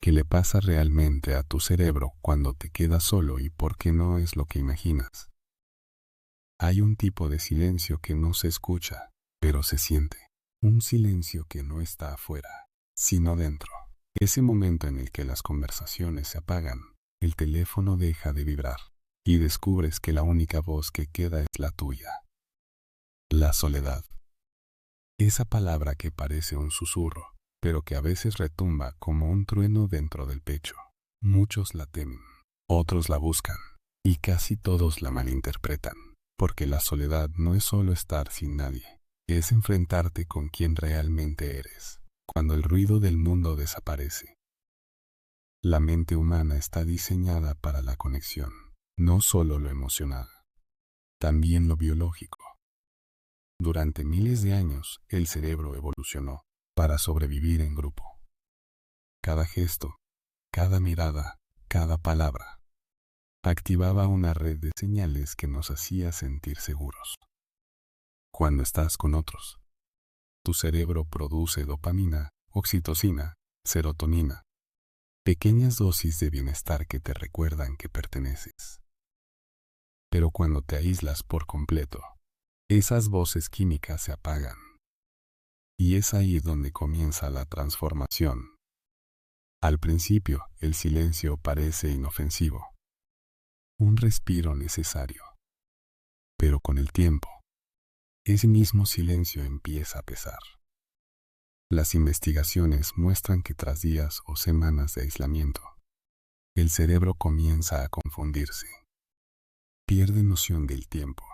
¿Qué le pasa realmente a tu cerebro cuando te quedas solo y por qué no es lo que imaginas? Hay un tipo de silencio que no se escucha, pero se siente. Un silencio que no está afuera, sino dentro. Ese momento en el que las conversaciones se apagan, el teléfono deja de vibrar, y descubres que la única voz que queda es la tuya. La soledad. Esa palabra que parece un susurro, pero que a veces retumba como un trueno dentro del pecho. Muchos la temen, otros la buscan, y casi todos la malinterpretan, porque la soledad no es solo estar sin nadie, es enfrentarte con quien realmente eres, cuando el ruido del mundo desaparece. La mente humana está diseñada para la conexión, no solo lo emocional, también lo biológico. Durante miles de años, el cerebro evolucionó para sobrevivir en grupo. Cada gesto, cada mirada, cada palabra, activaba una red de señales que nos hacía sentir seguros. Cuando estás con otros, tu cerebro produce dopamina, oxitocina, serotonina, pequeñas dosis de bienestar que te recuerdan que perteneces. Pero cuando te aíslas por completo, esas voces químicas se apagan. Y es ahí donde comienza la transformación. Al principio, el silencio parece inofensivo, un respiro necesario. Pero con el tiempo, ese mismo silencio empieza a pesar. Las investigaciones muestran que tras días o semanas de aislamiento, el cerebro comienza a confundirse. Pierde noción del tiempo.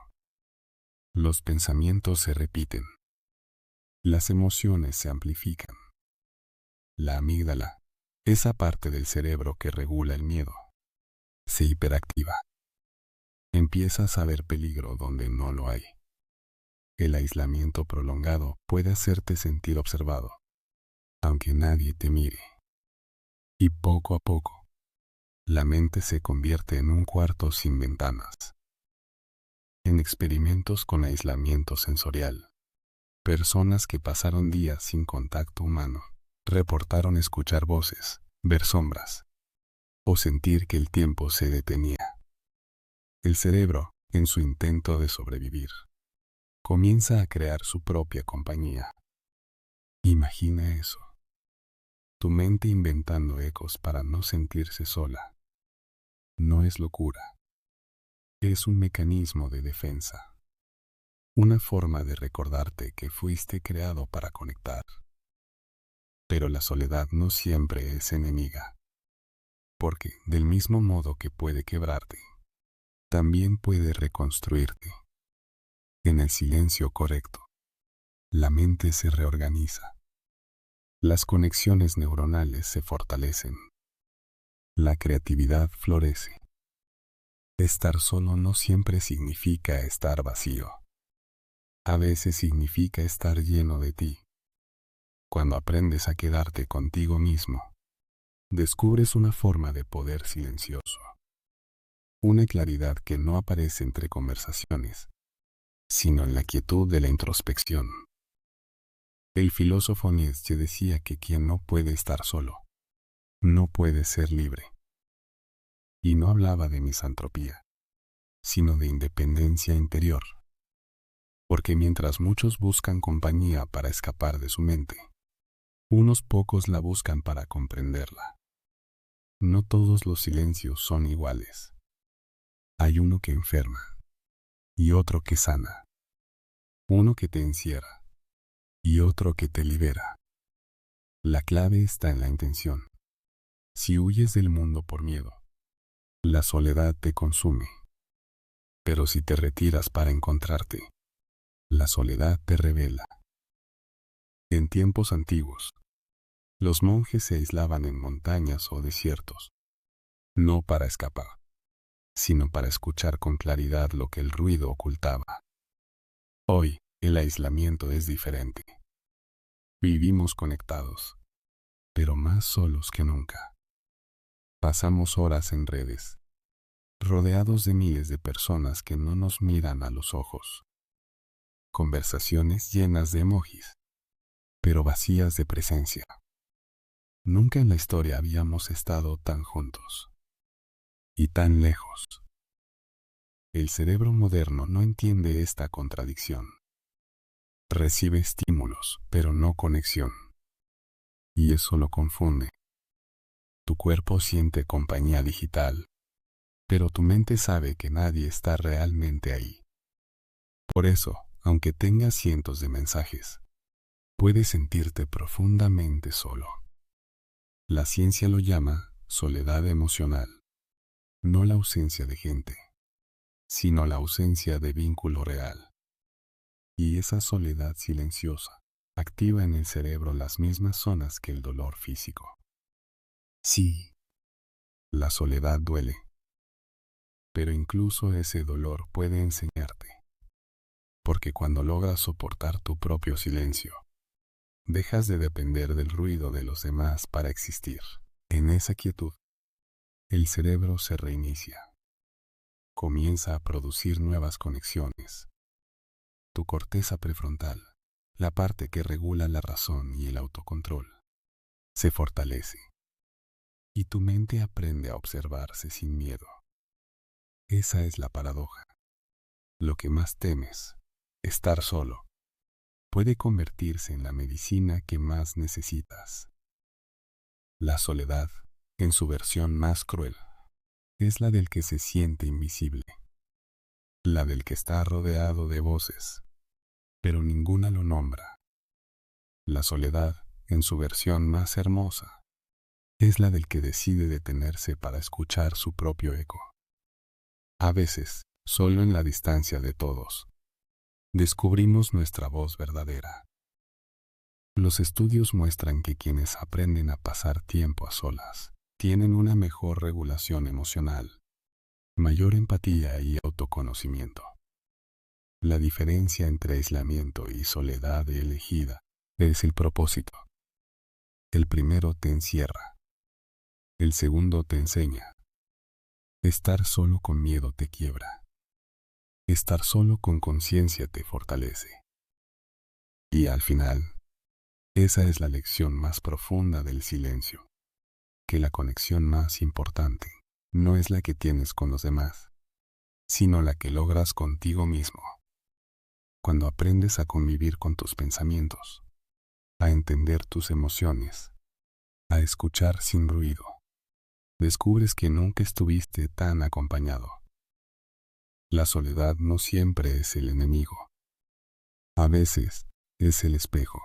Los pensamientos se repiten. Las emociones se amplifican. La amígdala, esa parte del cerebro que regula el miedo, se hiperactiva. Empiezas a ver peligro donde no lo hay. El aislamiento prolongado puede hacerte sentir observado, aunque nadie te mire. Y poco a poco, la mente se convierte en un cuarto sin ventanas. En experimentos con aislamiento sensorial, personas que pasaron días sin contacto humano, reportaron escuchar voces, ver sombras, o sentir que el tiempo se detenía. El cerebro, en su intento de sobrevivir, comienza a crear su propia compañía. Imagina eso. Tu mente inventando ecos para no sentirse sola. No es locura. Es un mecanismo de defensa. Una forma de recordarte que fuiste creado para conectar. Pero la soledad no siempre es enemiga. Porque, del mismo modo que puede quebrarte, también puede reconstruirte. En el silencio correcto, la mente se reorganiza. Las conexiones neuronales se fortalecen. La creatividad florece. Estar solo no siempre significa estar vacío. A veces significa estar lleno de ti. Cuando aprendes a quedarte contigo mismo, descubres una forma de poder silencioso. Una claridad que no aparece entre conversaciones, sino en la quietud de la introspección. El filósofo Nietzsche decía que quien no puede estar solo, no puede ser libre. Y no hablaba de misantropía, sino de independencia interior. Porque mientras muchos buscan compañía para escapar de su mente, unos pocos la buscan para comprenderla. No todos los silencios son iguales. Hay uno que enferma y otro que sana. Uno que te encierra y otro que te libera. La clave está en la intención. Si huyes del mundo por miedo, la soledad te consume. Pero si te retiras para encontrarte, la soledad te revela. En tiempos antiguos, los monjes se aislaban en montañas o desiertos, no para escapar, sino para escuchar con claridad lo que el ruido ocultaba. Hoy, el aislamiento es diferente. Vivimos conectados, pero más solos que nunca. Pasamos horas en redes, rodeados de miles de personas que no nos miran a los ojos. Conversaciones llenas de emojis, pero vacías de presencia. Nunca en la historia habíamos estado tan juntos y tan lejos. El cerebro moderno no entiende esta contradicción. Recibe estímulos, pero no conexión. Y eso lo confunde. Tu cuerpo siente compañía digital, pero tu mente sabe que nadie está realmente ahí. Por eso, aunque tengas cientos de mensajes, puedes sentirte profundamente solo. La ciencia lo llama soledad emocional, no la ausencia de gente, sino la ausencia de vínculo real. Y esa soledad silenciosa activa en el cerebro las mismas zonas que el dolor físico. Sí, la soledad duele, pero incluso ese dolor puede enseñarte. Porque cuando logras soportar tu propio silencio, dejas de depender del ruido de los demás para existir. En esa quietud, el cerebro se reinicia. Comienza a producir nuevas conexiones. Tu corteza prefrontal, la parte que regula la razón y el autocontrol, se fortalece. Y tu mente aprende a observarse sin miedo. Esa es la paradoja. Lo que más temes, estar solo, puede convertirse en la medicina que más necesitas. La soledad, en su versión más cruel, es la del que se siente invisible, la del que está rodeado de voces, pero ninguna lo nombra. La soledad, en su versión más hermosa, es la del que decide detenerse para escuchar su propio eco. A veces, solo en la distancia de todos, descubrimos nuestra voz verdadera. Los estudios muestran que quienes aprenden a pasar tiempo a solas tienen una mejor regulación emocional, mayor empatía y autoconocimiento. La diferencia entre aislamiento y soledad elegida es el propósito. El primero te encierra, el segundo te enseña. Estar solo con miedo te quiebra. Estar solo con conciencia te fortalece. Y al final, esa es la lección más profunda del silencio, que la conexión más importante no es la que tienes con los demás, sino la que logras contigo mismo. Cuando aprendes a convivir con tus pensamientos, a entender tus emociones, a escuchar sin ruido, descubres que nunca estuviste tan acompañado. La soledad no siempre es el enemigo. A veces es el espejo.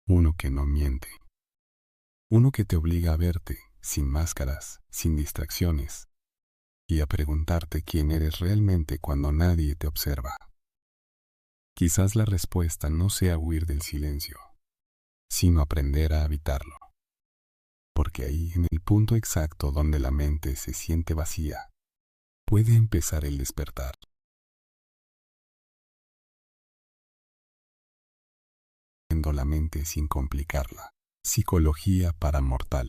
Uno que no miente. Uno que te obliga a verte, sin máscaras, sin distracciones, y a preguntarte quién eres realmente cuando nadie te observa. Quizás la respuesta no sea huir del silencio, sino aprender a habitarlo. Porque ahí, en el punto exacto donde la mente se siente vacía, puede empezar el despertar. Viendo la mente sin complicarla. Psicología para mortales.